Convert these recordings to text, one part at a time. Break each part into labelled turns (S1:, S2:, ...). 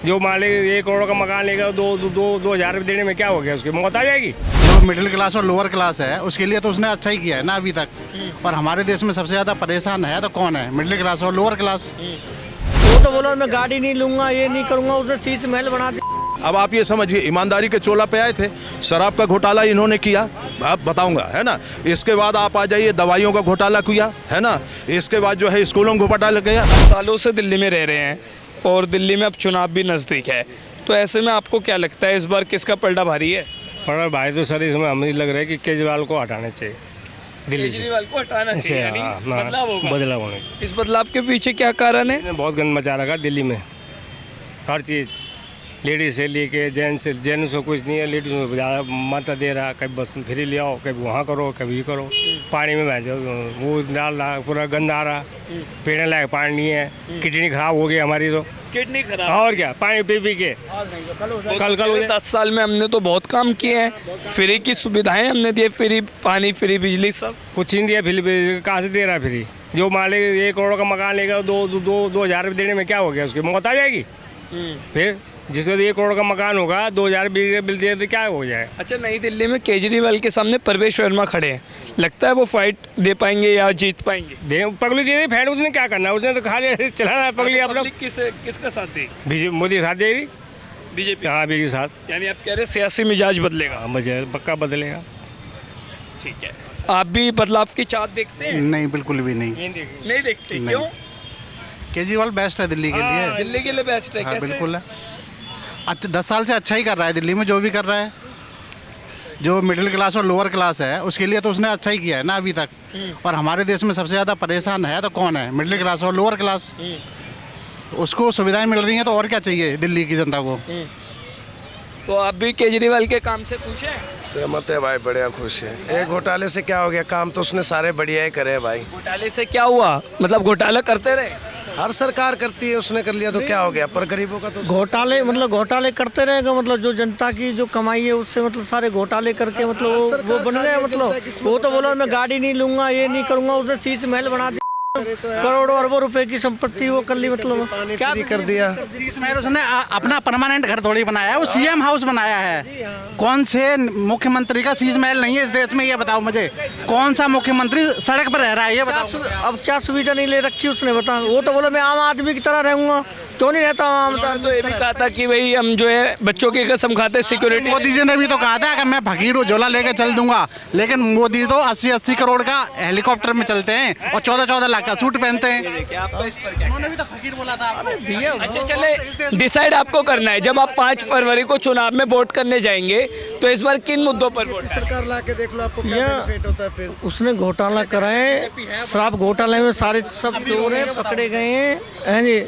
S1: जो मालिक 1 करोड़ का मकान लेगा 2,000 रुपये देने में क्या हो गया, उसकी मौत आ जाएगी।
S2: जो मिडिल क्लास और लोअर क्लास है उसके लिए तो उसने अच्छा ही किया है ना अभी तक। और हमारे देश में सबसे ज़्यादा परेशान है तो कौन है? मिडिल क्लास और लोअर क्लास।
S3: वो तो बोला मैं गाड़ी नहीं लूंगा, ये नहीं करूंगा, उसने शीश महल बना दिया।
S4: अब आप ये समझिए, ईमानदारी के चोला पे आए थे, शराब का घोटाला इन्होंने किया, आप बताऊंगा, है ना। इसके बाद आप आ जाइए, दवाइयों का घोटाला किया, है ना। इसके बाद जो है स्कूलों में घोटाला किया।
S5: सालों से दिल्ली में रह रहे हैं और दिल्ली में अब चुनाव भी नज़दीक है, तो ऐसे में आपको क्या लगता है इस बार किसका पलड़ा भारी है?
S1: पर भाई तो सर इसमें हमें लग रहा है कि केजरीवाल को हटाना चाहिए दिल्ली से।
S5: केजरीवाल को हटाना चाहिए, यानी बदलाव होगा।
S1: बदलाव होना चाहिए।
S5: इस बदलाव के पीछे क्या कारण है?
S1: इसने बहुत गंद मचा रखा दिल्ली में, हर चीज़, लेडीज से लेके जेंट्स को कुछ नहीं है, लेडीज को ज़्यादा मात्रा दे रहा है। कभी बस फ्री ले आओ, कभी वहाँ करो, कभी ये करो, पानी में भैंस वो डाल रहा, पूरा गंद आ रहा, पीने लायक पानी नहीं है, किडनी खराब हो गई हमारी तो।
S5: किडनी खराब
S1: और क्या, पानी पी के कल
S5: 10 साल में हमने तो बहुत काम किए हैं, फ्री की सुविधाएं हमने दी, फ्री पानी, फ्री बिजली, सब
S1: कुछ नहीं दिया। फिर कहाँ से दे रहा है फ्री? जो मालिक 1 करोड़ का मकान लेगा 2,000 रुपये देने में क्या हो गया, उसकी मौत आ जाएगी। फिर जिसका 1 करोड़ का मकान होगा 2,000 बिल दिए तो क्या हो जाए।
S5: अच्छा, नई दिल्ली में केजरीवाल के सामने परवेश वर्मा खड़े हैं, लगता है वो फाइट दे पाएंगे या जीत पाएंगे?
S1: पगली दे फैट, उसने क्या करना, उसने तो खा चलाना है पगली अपना।
S5: किसका साथ देगी?
S1: बीजेपी, मोदी साथ देगी,
S5: बीजेपी।
S1: हाँ बीजेपी साथ।
S5: यानी आप कह रहे हैं सियासी मिजाज बदलेगा?
S1: हाँ मुझे पक्का बदलेगा।
S5: ठीक है, आप भी बदलाव की चाहत देखते हैं?
S2: नहीं, बिल्कुल भी नहीं।
S5: नहीं देखते?
S2: नहीं।
S5: क्यों?
S2: केजरीवाल बेस्ट है दिल्ली के लिए।
S5: दिल्ली के लिए बेस्ट है?
S2: हाँ,
S5: कैसे?
S2: बिल्कुल है। अच्छा, 10 साल से अच्छा ही कर रहा है दिल्ली में, जो भी कर रहा है। जो मिडिल क्लास और लोअर क्लास है उसके लिए तो उसने अच्छा ही किया है ना अभी तक। और हमारे देश में सबसे ज़्यादा परेशान है तो कौन है? मिडिल क्लास और लोअर क्लास। उसको सुविधाएं मिल रही हैं तो और क्या चाहिए दिल्ली की जनता को।
S5: तो आप भी केजरीवाल के काम से खुश हैं?
S6: सहमत है भाई, बढ़िया खुश है। एक घोटाले से क्या हो गया, काम तो उसने सारे बढ़िया ही करे भाई।
S5: घोटाले से क्या हुआ? मतलब घोटाला करते रहे?
S6: हर सरकार करती है, उसने कर लिया तो क्या हो गया, पर गरीबों का तो
S3: घोटाले करते रहेगा, मतलब जो जनता की जो कमाई है उससे मतलब सारे घोटाले करके मतलब वो बन गए। मतलब वो तो बोला मैं गाड़ी नहीं लूंगा, ये नहीं करूंगा, उसने शीश महल बना दिया, करोड़ों अरबों रुपए की संपत्ति वो कर ली। मतलब
S6: क्या कर दिया।
S2: उसने अपना परमानेंट घर थोड़ी बनाया है, वो सीएम हाउस बनाया है। कौन से मुख्यमंत्री का शीश महल नहीं है इस देश में, ये बताओ मुझे। कौन सा मुख्यमंत्री सड़क पर रह रहा है, ये बताओ।
S3: अब क्या सुविधा नहीं ले रखी उसने, बता। वो तो बोला मैं आम आदमी की तरह रहूंगा, क्यों नहीं रहता आम
S5: उन्होंने तो ये भी कहा था कि भाई हम जो है बच्चों की कसम खाते, सिक्योरिटी।
S2: मोदी जी ने भी तो कहा था कि मैं फकीर झोला लेके चल दूंगा, लेकिन मोदी तो 80-80 करोड़ का हेलीकॉप्टर में चलते हैं और 14-14 लाख का सूट पहनते हैं। उन्होंने भी तो फकीर बोला था आपको।
S5: अच्छा, चले डिसाइड आपको करना है। जब आप 5 फरवरी को चुनाव में वोट करने जाएंगे तो इस बार किन मुद्दों पर वोट?
S6: सरकार ला के देख लो, आपको क्या बेनिफिट होता है। फिर
S3: उसने घोटाला कराए, शराब घोटाले में सारे सब चोर हैं, पकड़े गए हैं जी।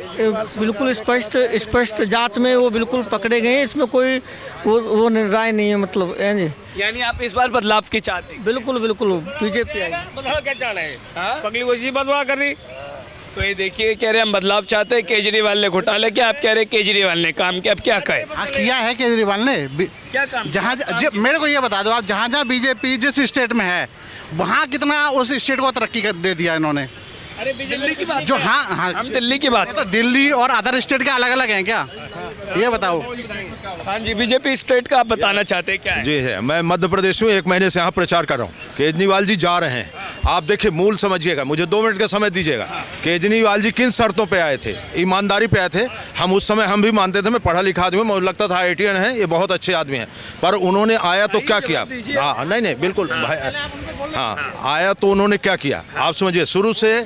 S3: बिल्कुल स्पष्ट जांच में वो बिल्कुल पकड़े गए हैं, इसमें कोई वो राय नहीं है, मतलब है जी।
S5: यानी आप इस बार बदलाव की चाहते हैं?
S3: बिल्कुल बीजेपी आएगी।
S1: बदलाव क्या चाहना है? पगली वैसी बदलाव कर रही।
S5: तो ये देखिए, कह रहे हम बदलाव चाहते हैं, केजरीवाल ने घोटाला किया, आप कह रहे केजरीवाल ने काम किया, अब क्या कहे?
S2: हाँ, किया है केजरीवाल ने।
S5: क्या काम?
S2: जहाँ मेरे को ये बता दो आप, जहाँ जहाँ बीजेपी जिस स्टेट में है वहाँ कितना उस स्टेट को तरक्की कर दे दिया इन्होंने।
S5: अरे दिल्ली की बात,
S2: जो हाँ
S5: हम दिल्ली की बात।
S2: तो दिल्ली और अदर स्टेट के अलग अलग हैं क्या, ये बताओ।
S5: हाँ जी, बीजेपी स्टेट का आप बताना चाहते हैं क्या है?
S4: जी है, मैं मध्य प्रदेश में 1 महीने से यहाँ प्रचार कर रहा हूँ। केजरीवाल जी जा रहे हैं, आप देखिए, मूल समझिएगा, मुझे 2 मिनट का समय दीजिएगा। केजरीवाल जी किन शर्तों पे आए थे? ईमानदारी पे आए थे। हम उस समय हम भी मानते थे, मैं पढ़ा लिखा आदमी, मुझे लगता था IITian है, ये बहुत अच्छे आदमी हैं। पर उन्होंने आया तो क्या किया? हाँ नहीं बिल्कुल भाई, हाँ आया तो उन्होंने क्या किया आप समझिए। शुरू से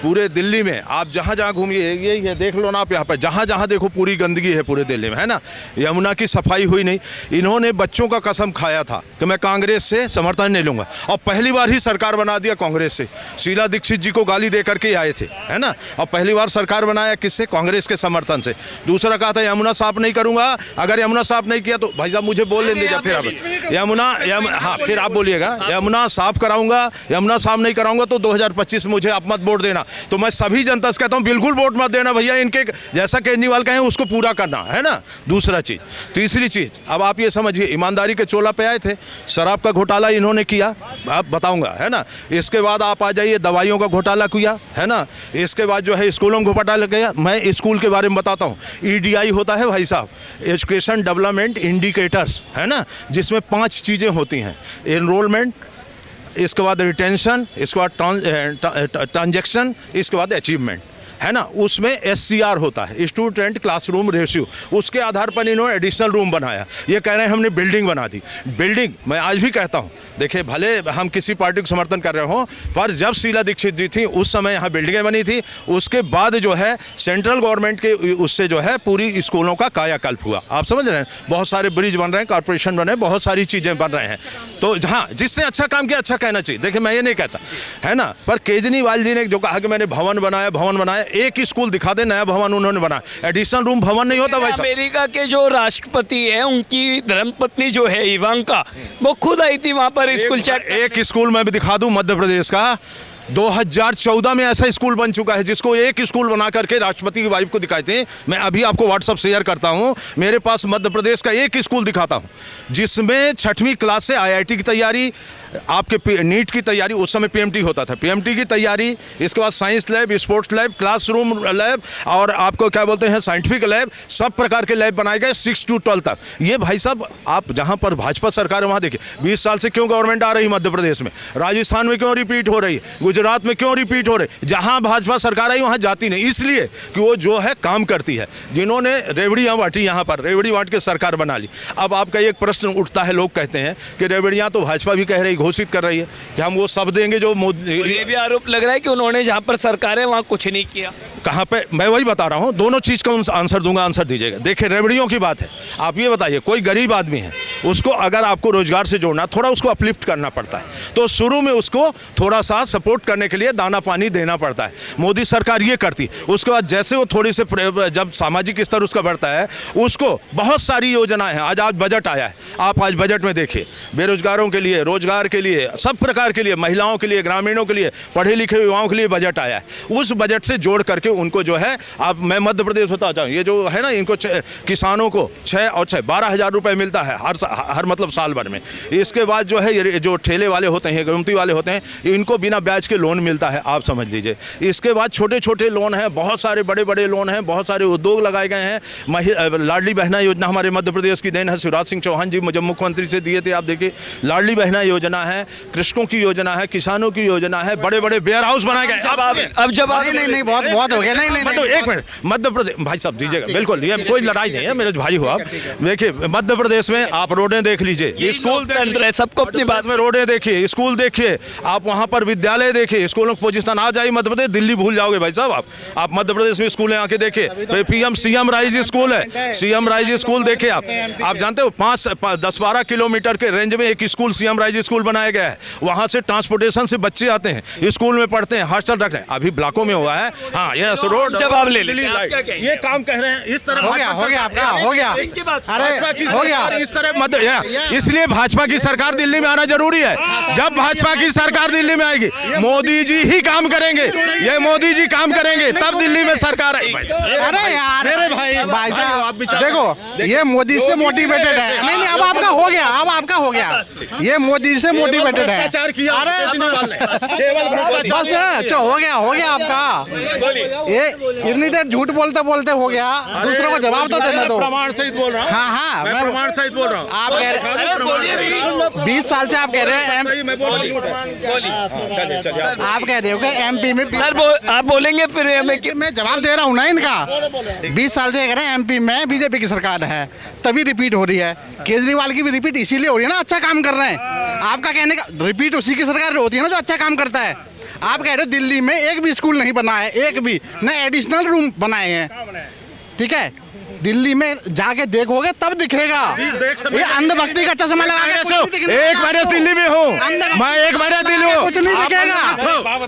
S4: पूरे दिल्ली में आप जहाँ जहाँ घूमिए, यही है, देख लो ना आप, यहाँ पर जहाँ जहाँ देखो पूरी गंदगी है पूरे दिल्ली में, है ना। यमुना की सफाई हुई नहीं। इन्होंने बच्चों का कसम खाया था कि मैं कांग्रेस से समर्थन नहीं लूंगा, और पहली बार ही सरकार बना दिया कांग्रेस से। शीला दीक्षित जी को गाली दे करके आए थे, है ना, और पहली बार सरकार बनाया किससे? कांग्रेस के समर्थन से। दूसरा कहा था यमुना साफ नहीं करूंगा, अगर यमुना साफ नहीं किया तो भाई साहब मुझे बोल लेने दीजिए, फिर आप यमुना हाँ फिर आप बोलिएगा, यमुना साफ कराऊंगा, यमुना साफ नहीं कराऊंगा तो 2025 मुझे आप मत वोट देना। तो मैं सभी जनता से कहता हूँ बिल्कुल वोट मत देना भैया, इनके जैसा केजरीवाल कहें उसको पूरा करना है ना। दूसरा चीज़, तीसरी चीज़, अब आप ये समझिए ईमानदारी के चोला पे आए थे, शराब का घोटाला इन्होंने किया, आप बताऊंगा, है ना। इसके बाद आप आ जाइए, दवाइयों का घोटाला किया, है ना। इसके बाद जो है स्कूलों में घोटाला गया। मैं स्कूल के बारे में बताता हूँ। EDI होता है भाई साहब, एजुकेशन डेवलपमेंट इंडिकेटर्स, है ना, जिसमें 5 चीज़ें होती हैं। एनरोलमेंट, इसके बाद रिटेंशन, इसके बाद ट्रांजैक्शन, इसके बाद अचीवमेंट, है ना। उसमें SCR होता है, स्टूडेंट क्लासरूम रेशियो। उसके आधार पर इन्होंने एडिशनल रूम बनाया। ये कह रहे हैं हमने बिल्डिंग बना दी। बिल्डिंग मैं आज भी कहता हूँ, देखिए भले हम किसी पार्टी को समर्थन कर रहे हो, पर जब शीला दीक्षित जी थी उस समय यहाँ बिल्डिंगें बनी थी। उसके बाद जो है सेंट्रल गवर्नमेंट के उससे जो है पूरी स्कूलों का कायाकल्प हुआ। आप समझ रहे हैं, बहुत सारे ब्रिज बन रहे हैं, कॉर्पोरेशन बन रहे हैं, बहुत सारी चीज़ें बन रहे हैं। तो हाँ, जिससे अच्छा काम किया अच्छा कहना चाहिए। देखिए मैं ये नहीं कहता, है ना, पर केजरीवाल जी ने जो कहा कि मैंने भवन बनाया, एक ही स्कूल दिखा दे नया भवन उन्होंने बनाया। एडिशनल रूम भवन नहीं होता भाई साहब।
S5: अमेरिका के जो राष्ट्रपति है उनकी धर्मपत्नी जो है इवांका, वो खुद आई थी वहां पर स्कूल चेक।
S4: एक स्कूल मैं भी दिखा दूं मध्य प्रदेश का, 2014 में ऐसा स्कूल बन चुका है जिसको एक स्कूल बना करके राष्ट्रपति की वाइफ को दिखाए थे। मैं अभी आपको व्हाट्सअप शेयर करता हूं, मेरे पास मध्य प्रदेश का एक स्कूल दिखाता हूं जिसमें 6वीं क्लास से IIT की तैयारी, आपके नीट की तैयारी, उस समय PMT होता था, PMT की तैयारी, इसके बाद science lab, sports lab, classroom lab और आपको क्या बोलते हैं साइंटिफिक लैब, सब प्रकार के लैब बनाए गए 6 to 12 तक। ये भाई साहब, आप जहां पर भाजपा सरकार है वहां देखिए 20 साल से क्यों गवर्नमेंट आ रही मध्य प्रदेश में, राजस्थान में क्यों रिपीट हो रही, गुजरात में क्यों रिपीट हो रही, जहां भाजपा सरकार आई वहां जाती नहीं, इसलिए कि वो जो है काम करती है। जिन्होंने रेवड़ियां बांटी, यहाँ पर रेवड़ी बांट के सरकार बना ली। अब आपका एक प्रश्न उठता है, लोग कहते हैं कि रेवड़ियां तो भाजपा भी कह रही, घोषित कर रही है कि हम वो सब देंगे जो मोदी।
S5: ये भी आरोप लग रहा है कि उन्होंने जहां पर सरकार है वहां कुछ नहीं किया।
S4: कहाँ पे, मैं वही बता रहा हूँ, दोनों चीज़ का आंसर दूंगा, आंसर दीजिएगा। देखिए रेवड़ियों की बात है, आप ये बताइए कोई गरीब आदमी है, उसको अगर आपको रोजगार से जोड़ना, थोड़ा उसको अपलिफ्ट करना पड़ता है, तो शुरू में उसको थोड़ा सा सपोर्ट करने के लिए दाना पानी देना पड़ता है। मोदी सरकार ये करती, उसके बाद जैसे वो थोड़ी से जब सामाजिक स्तर उसका बढ़ता है, उसको बहुत सारी योजनाएं हैं। आज बजट आया है, आप आज बजट में देखिए, बेरोजगारों के लिए, रोजगार के लिए, सब प्रकार के लिए, महिलाओं के लिए, ग्रामीणों के लिए, पढ़े लिखे युवाओं के लिए बजट आया है। उस बजट से जोड़ करके उनको जो है, आप मैं मध्य प्रदेश बताता हूँ, ये जो है ना, इनको किसानों को 6 और 6 12,000 रुपये मिलता है हर मतलब साल भर में। इसके बाद जो है ये जो ठेले वाले होते हैं, गुमती वाले होते हैं, इनको बिना ब्याज के लोन मिलता है, आप समझ लीजिए। इसके बाद छोटे छोटे लोन हैं, बहुत सारे बड़े बड़े लोन हैं, बहुत सारे उद्योग लगाए गए हैं। लाडली बहना योजना हमारे मध्य प्रदेश की देन है, शिवराज सिंह चौहान जी जब मुख्यमंत्री से दिए थे, आप देखिए लाडली बहना योजना है, कृषकों की योजना है, किसानों की योजना है, बड़े बड़े वेयर हाउस बनाए गए।
S5: अब जब आप
S2: नहीं बहुत हो गया। नहीं
S4: एक मिनट, मध्य प्रदेश भाई साहब दीजिएगा, बिल्कुल ये कोई लड़ाई नहीं है, मेरे भाई हो आप। देखिए मध्य प्रदेश में आप रोडें देख लीजिए, स्कूल
S5: है, सबको अपनी बात
S4: में रोडें देखिए, स्कूल देखिए, आप वहाँ पर विद्यालय देखिए, स्कूलों की पोजीशन आ जाए मध्य प्रदेश, दिल्ली भूल जाओगे भाई साहब आप मध्य प्रदेश में स्कूलें आके देखिए। PM CM राइज स्कूल है, CM राइज स्कूल देखिए आप जानते हो 10-12 किलोमीटर के रेंज में एक स्कूल CM राइज स्कूल बनाया गया है। वहाँ से ट्रांसपोर्टेशन से बच्चे आते हैं, स्कूल में पढ़ते हैं, हॉस्टल रख रहे हैं, अभी ब्लॉकों में हुआ है। हाँ यस, रोड
S5: जवाब ले लें,
S4: ये काम कह रहे हैं, इस तरह
S2: हो गया आपका, हो गया। अरे हो गया,
S4: इस तरह इसलिए भाजपा की सरकार दिल्ली में आना जरूरी है। जब भाजपा की सरकार दिल्ली में आएगी, मोदी जी ही काम करेंगे, ये मोदी जी काम करेंगे, तब दिल्ली में सरकार आएगी।
S2: अरे यार भाई साहब देखो, ये मोदी से मोटिवेटेड है। नहीं अब आपका हो गया, अब आपका हो गया, ये मोदी से मोटिवेटेड है। अरे बस हो गया आपका। ये इतनी देर झूठ बोलते बोलते हो गया, दूसरों को जवाब तो देना दो।
S4: प्रमाण सहित बोल रहा हूँ।
S2: हाँ
S4: मैं प्रमाण सहित बोल रहा हूँ।
S2: आप कह रहे 20 साल से आप कह रहे हैं, आप कह रहे हो कि MP में
S5: सर आप बोलेंगे फिर
S2: मैं जवाब दे रहा हूँ ना इनका। 20 साल से कह रहे हैं MP में BJP की सरकार है, तभी रिपीट हो रही है। केजरीवाल की भी रिपीट इसीलिए हो रही है ना, अच्छा काम कर रहे हैं। आपका कहने का रिपीट उसी की सरकार होती है ना जो अच्छा काम करता है। आप कह रहे हो दिल्ली में एक भी स्कूल नहीं बना है, एक भी न एडिशनल रूम बनाए हैं, ठीक है। दिल्ली में जाके देखोगे तब दिखेगा। ये अंधभक्ति का चश्मा लगा के कुछ नहीं दिखने
S4: एक
S2: वाला
S4: महीने
S2: आपको।
S4: दिल्ली में हूँ मैं, एक महीने दिल्ली हूँ,
S2: कुछ नहीं दिखेगा।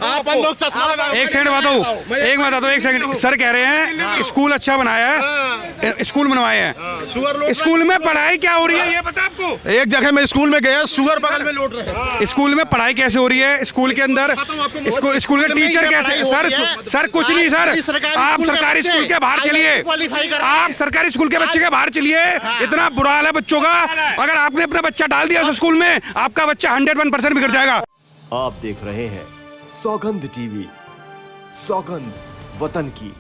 S4: आप लोग चश्मा लगा।
S7: एक सेकंड बताओ, एक बता दो, एक सेकंड। सर कह रहे हैं स्कूल अच्छा बनाया है, स्कूल बनवाए हैं, स्कूल में पढ़ाई क्या हो रही है ये पता आपको?
S4: एक जगह मैं स्कूल में गया, सुअर बगल में लौट रहे हैं।
S7: स्कूल में पढ़ाई कैसे हो रही है? स्कूल के अंदर स्कूल के टीचर कैसे? सर कुछ नहीं सर, आप सरकारी स्कूल के बाहर चलिए, आप सरकारी स्कूल के बच्चे के बाहर चलिए। इतना बुरा हाल है बच्चों का, अगर आपने अपना बच्चा डाल दिया उस स्कूल में, आपका बच्चा 101% बिगड़ जाएगा।
S8: आप देख रहे हैं सौगंध टीवी, सौगंध वतन की।